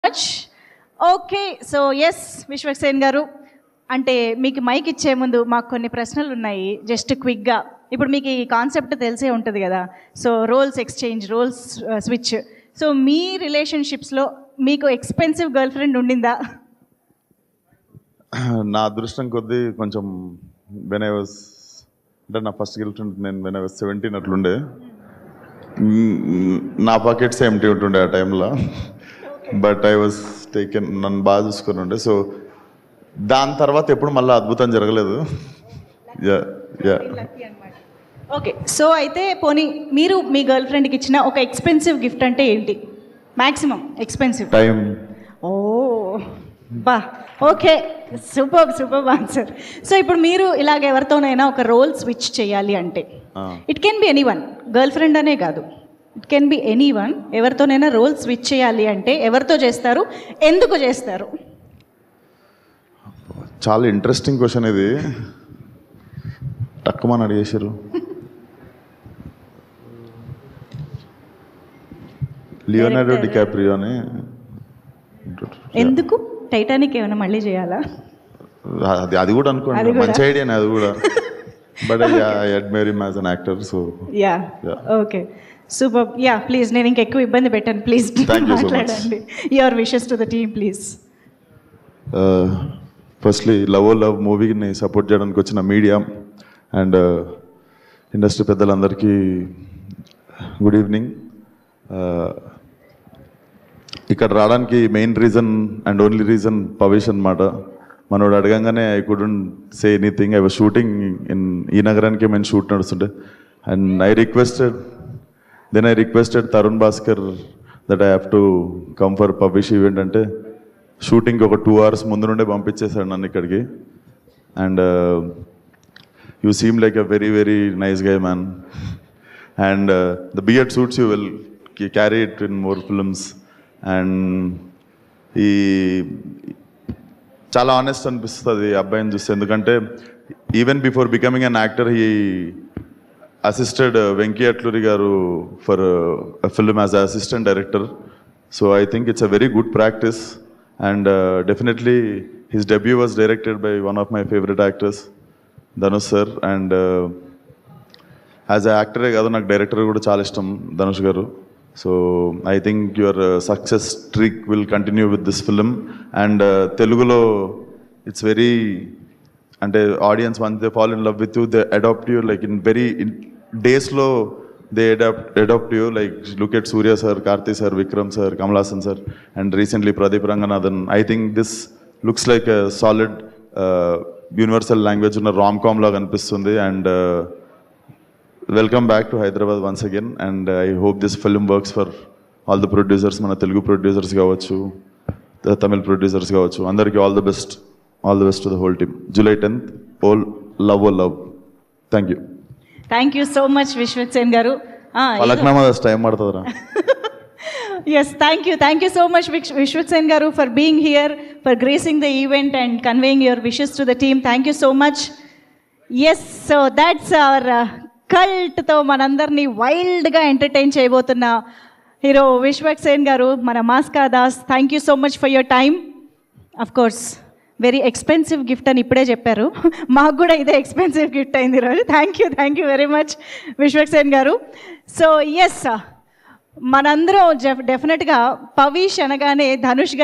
Much. Okay, so yes Vishwaksen గారు, అంటే మీకు మైక్ ఇచ్చే ముందు మాకు కొన్ని ప్రశ్నలు ఉన్నాయి, జస్ట్ క్విక్గా. ఇప్పుడు మీకు ఈ కాన్సెప్ట్ తెలిసే ఉంటుంది కదా, so roles exchange, roles switch. So మీ రిలేషన్షిప్స్లో మీకు ఎక్స్పెన్సివ్ గర్ల్ ఫ్రెండ్ ఉండిందా? నా అదృష్టం కొద్దీ కొంచెం వెన్ ఐ వాజ్, అంటే నా ఫస్ట్ గర్ల్ ఫ్రెండ్ నేను వెన్ ఐ వాజ్ 17 అట్లుండే. నా పాకెట్స్ ఎంటీ ఉంటుండే ఆ టైంలో, బట్ ఐ వాజ్ టేకెన్, నన్ను బాగా చూసుకుని ఉండే. సో దాని తర్వాత ఎప్పుడు మళ్ళీ అద్భుతం జరగలేదు. ఓకే, సో అయితే పోనీ మీరు మీ గర్ల్ ఫ్రెండ్కి ఇచ్చిన ఒక ఎక్స్పెన్సివ్ గిఫ్ట్ అంటే ఏంటి? Maximum expensive time. ఓ బా, ఓకే, సూపర్ ఆన్సర్. సో ఇప్పుడు మీరు ఇలాగ ఎవరితోనైనా ఒక రోల్ స్విచ్ చేయాలి అంటే, it can be any one, girl friend అనే కాదు, it can be any one. ఎవరితోనైనా రోల్ స్విచ్ చేయాలి అంటే ఎవరితో చేస్తారు, ఎందుకు చేస్తారు? చాలా ఇంట్రెస్టింగ్ క్వశ్చన్ ఇది, తక్కువని అడిగేసారు. లియోనార్డో డికాప్రియో అని. ఎందుకు? టైటానిక్ ఏమైనా మళ్ళీ చేయాలా? అది కూడా అనుకోండి, మంచి ఐడియానే అది కూడా. But I admire him as an actor. So ya, okay, super. Ya, please, నేను ఇంకా ఎక్కువ ఇబ్బంది పెట్టాను, ప్లీజ్ మాట్లాడండి. Your wishes to the team please. Firstly love మూవీని సపోర్ట్ చేయడానికి వచ్చిన మీడియా అండ్ ఇండస్ట్రీ పెద్దలందరికీ గుడ్ ఈవినింగ్. ఇక్కడ రావడానికి main reason and only reason Pavesh అనమాట. మనోడు అడగంగానే I couldn't say anything. I was shooting in ఈ నగరానికి మేము షూట్ నడుస్తుంటే, and I requested Tarun Bhaskar that I have to come for Pavesh event. అంటే షూటింగ్ ఒక 2 hours ముందు నుండే పంపించేశాడు నన్ను ఇక్కడికి. And you seem like a very very nice guy man, and the beard suits you will carry it in more films. And ఈ చాలా honest అనిపిస్తుంది అబ్బాయిని చూస్తే, ఎందుకంటే even before becoming an actor he assisted Venky Atluri garu for film as assistant director. So I think it's a very good practice. And definitely his debut was directed by one of my favorite actors, Dhanush sir. And as an actor కాదు, నాకు director కూడా చాలా ఇష్టం ధనుష్ గారు. So I think your success trick will continue with this film. And తెలుగులో it's very, అంటే audience once they fall in love with you, they adopt you like in very డేస్లో. They adopt you, like look at Surya sir, Karthi sir, Vikram sir, Kamal Haasan sir, and recently Pradeep Ranganathan. I think this looks like a solid universal language in a rom-com laga anipistundi. And welcome back to Hyderabad once again. And I hope this film works for all the producers, mana Telugu producers kavachu, the Tamil producers kavachu, andariki all the best to the whole team. July 10th, all love. Thank you. Thank you so much Vishwaksen garu. Time పడుతుందిరా. Yes, thank you so much Vishwaksen garu for being here, for gracing the event and conveying your wishes to the team. Thank you so much. Yes, so that's our కల్ట్తో మనందరినీ వైల్డ్గా entertain చేయబోతున్న hero Vishwaksen garu, మన Mass Ka Das. Thank you so much for your time. Of course very expensive gift అని ఇప్పుడే చెప్పారు, మాకు కూడా ఇదే ఎక్స్పెన్సివ్ గిఫ్ట్ అయింది ఈరోజు. Thank you very much Vishwaksen garu. So yes, మనందరం డెఫినెట్గా పవేష్ అనగానే ధనుష్ గారు